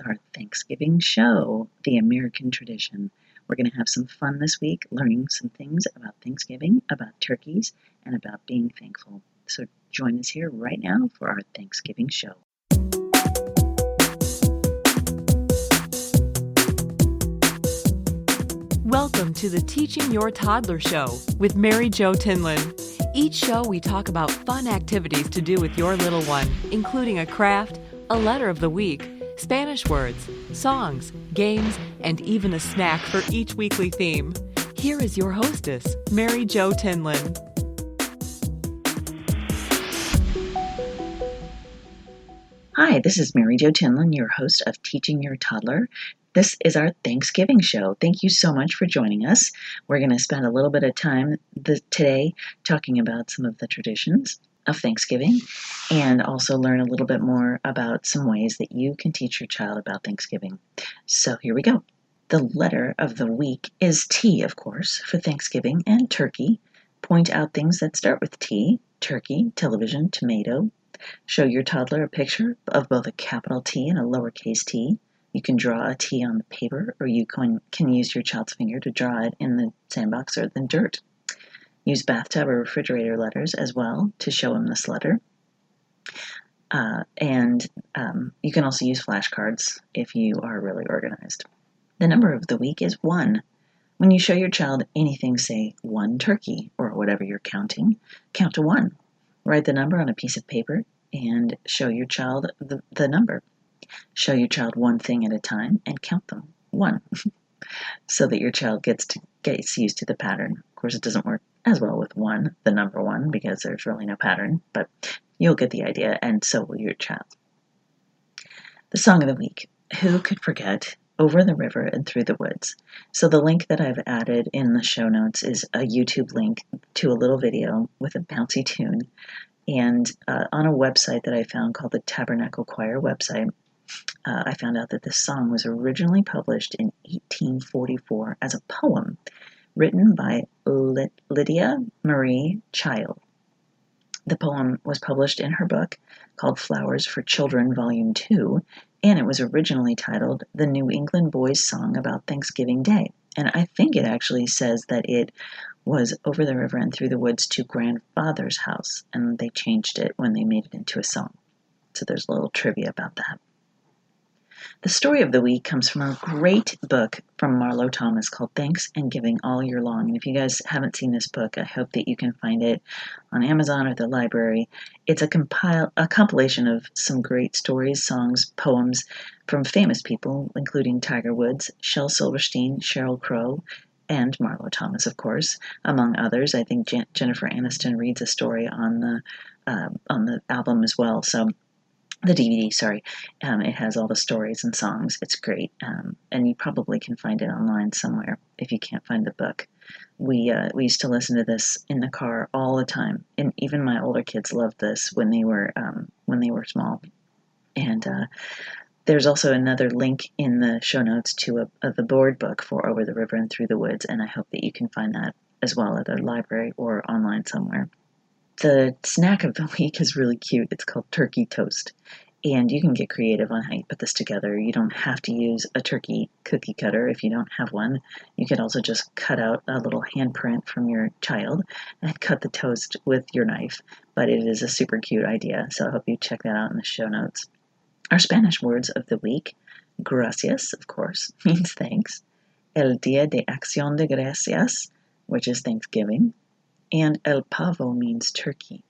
our Thanksgiving show, the American tradition. We're going to have some fun this week, learning some things about Thanksgiving, about turkeys, and about being thankful. So join us here right now for our Thanksgiving show. Welcome to the Teaching Your Toddler Show with Marijo Tinlin. Each show we talk about fun activities to do with your little one, including a craft, a letter of the week, Spanish words, songs, games, and even a snack for each weekly theme. Here is your hostess, Marijo Tinlin. Hi, this is Marijo Tinlin, your host of Teaching Your Toddler. This is our Thanksgiving show. Thank you so much for joining us. We're going to spend a little bit of time today talking about some of the traditions of Thanksgiving and also learn a little bit more about some ways that you can teach your child about Thanksgiving. So here we go. The letter of the week is T, of course, for Thanksgiving, and turkey. Point out things that start with T: turkey, television, tomato. Show your toddler a picture of both a capital T and a lowercase t. You can draw a T on the paper, or you can use your child's finger to draw it in the sandbox or the dirt. Use bathtub or refrigerator letters as well to show him this letter. And you can also use flashcards if you are really organized. The number of the week is 1. When you show your child anything, say 1 turkey, or whatever you're counting, count to 1. Write the number on a piece of paper and show your child the number. Show your child one thing at a time and count them, 1, so that your child gets used to the pattern. Of course, it doesn't work as well with 1, the number 1, because there's really no pattern, but you'll get the idea, and so will your child. The song of the week. Who could forget Over the River and Through the Woods? So the link that I've added in the show notes is a YouTube link to a little video with a bouncy tune, and on a website that I found called the Tabernacle Choir website, I found out that this song was originally published in 1844 as a poem written by Lydia Marie Child. The poem was published in her book called Flowers for Children, Volume 2, and it was originally titled The New England Boys' Song About Thanksgiving Day. And I think it actually says that it was Over the River and Through the Woods to Grandfather's House, and they changed it when they made it into a song. So there's a little trivia about that. The story of the week comes from a great book from Marlo Thomas called Thanks and Giving All Year Long. And if you guys haven't seen this book, I hope that you can find it on Amazon or the library. It's a compilation of some great stories, songs, poems from famous people, including Tiger Woods, Shel Silverstein, Sheryl Crow, and Marlo Thomas, of course, among others. I think Jennifer Aniston reads a story on the album as well. So the DVD, sorry. It has all the stories and songs. It's great. And you probably can find it online somewhere if you can't find the book. We used to listen to this in the car all the time. And even my older kids loved this when they were small. And there's also another link in the show notes to the board book for Over the River and Through the Woods. And I hope that you can find that as well at the library or online somewhere. The snack of the week is really cute. It's called turkey toast. And you can get creative on how you put this together. You don't have to use a turkey cookie cutter if you don't have one. You could also just cut out a little handprint from your child and cut the toast with your knife. But it is a super cute idea, so I hope you check that out in the show notes. Our Spanish words of the week: gracias, of course, means thanks. El Día de Acción de Gracias, which is Thanksgiving. And el pavo means turkey.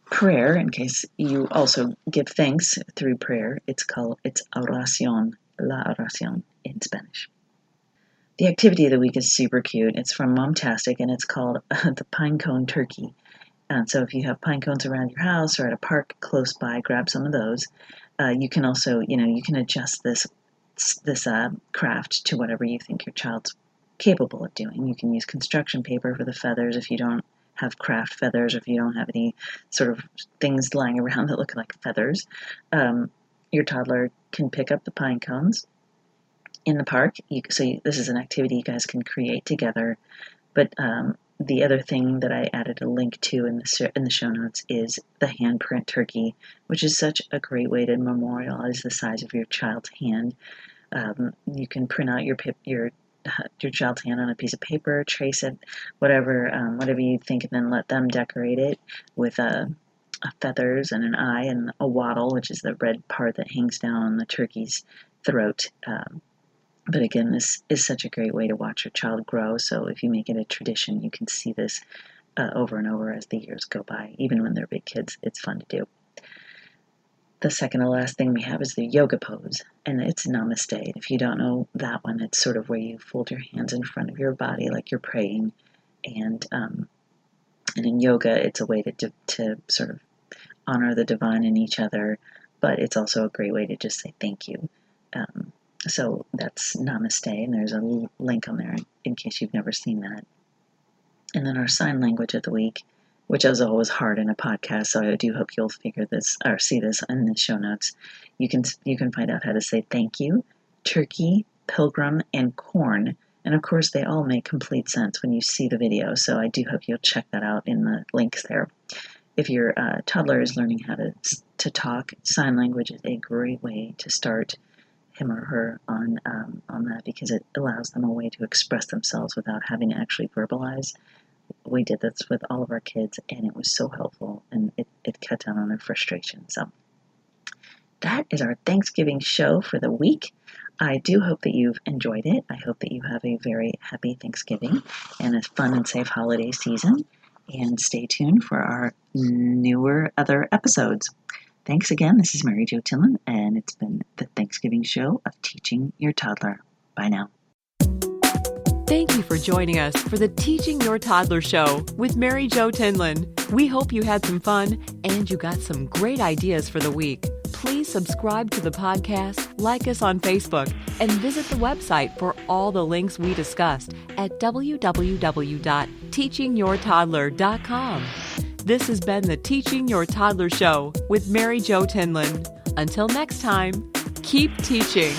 Prayer, in case you also give thanks through prayer, it's oración, la oración in Spanish. The activity of the week is super cute. It's from Momtastic, and it's called the Pinecone Turkey. And so if you have pine cones around your house or at a park close by, grab some of those. You can also, you can adjust this craft to whatever you think your child's capable of doing. You can use construction paper for the feathers if you don't have craft feathers, or if you don't have any sort of things lying around that look like feathers. Your toddler can pick up the pine cones in the park. This is an activity you guys can create together, but The other thing that I added a link to in the show notes is the Handprint Turkey, which is such a great way to memorialize the size of your child's hand. You can print out your child's hand on a piece of paper, trace it, whatever you think, and then let them decorate it with feathers and an eye and a wattle, which is the red part that hangs down on the turkey's throat. But again, this is such a great way to watch your child grow. So if you make it a tradition, you can see this over and over as the years go by. Even when they're big kids, it's fun to do. The second to last thing we have is the yoga pose, and it's namaste. If you don't know that one, it's sort of where you fold your hands in front of your body like you're praying. And in yoga, it's a way to sort of honor the divine in each other, but it's also a great way to just say thank you. So that's namaste, and there's a link on there in case you've never seen that. And then our sign language of the week, which is always hard in a podcast, so I do hope you'll figure this or see this in the show notes. You can find out how to say thank you, turkey, pilgrim, and corn. And of course, they all make complete sense when you see the video, so I do hope you'll check that out in the links there. If your toddler is learning how to talk, sign language is a great way to start him or her on that, because it allows them a way to express themselves without having to actually verbalize. We did this with all of our kids, and it was so helpful, and it cut down on their frustration. So that is our Thanksgiving show for the week. I do hope that you've enjoyed it. I hope that you have a very happy Thanksgiving and a fun and safe holiday season. And stay tuned for our newer other episodes. Thanks again. This is Marijo Tinlin, and it's been the Thanksgiving show of Teaching Your Toddler. Bye now. Thank you for joining us for the Teaching Your Toddler show with Marijo Tinlin. We hope you had some fun and you got some great ideas for the week. Please subscribe to the podcast, like us on Facebook, and visit the website for all the links we discussed at www.teachingyourtoddler.com. This has been the Teaching Your Toddler show with Marijo Tinlin. Until next time, keep teaching.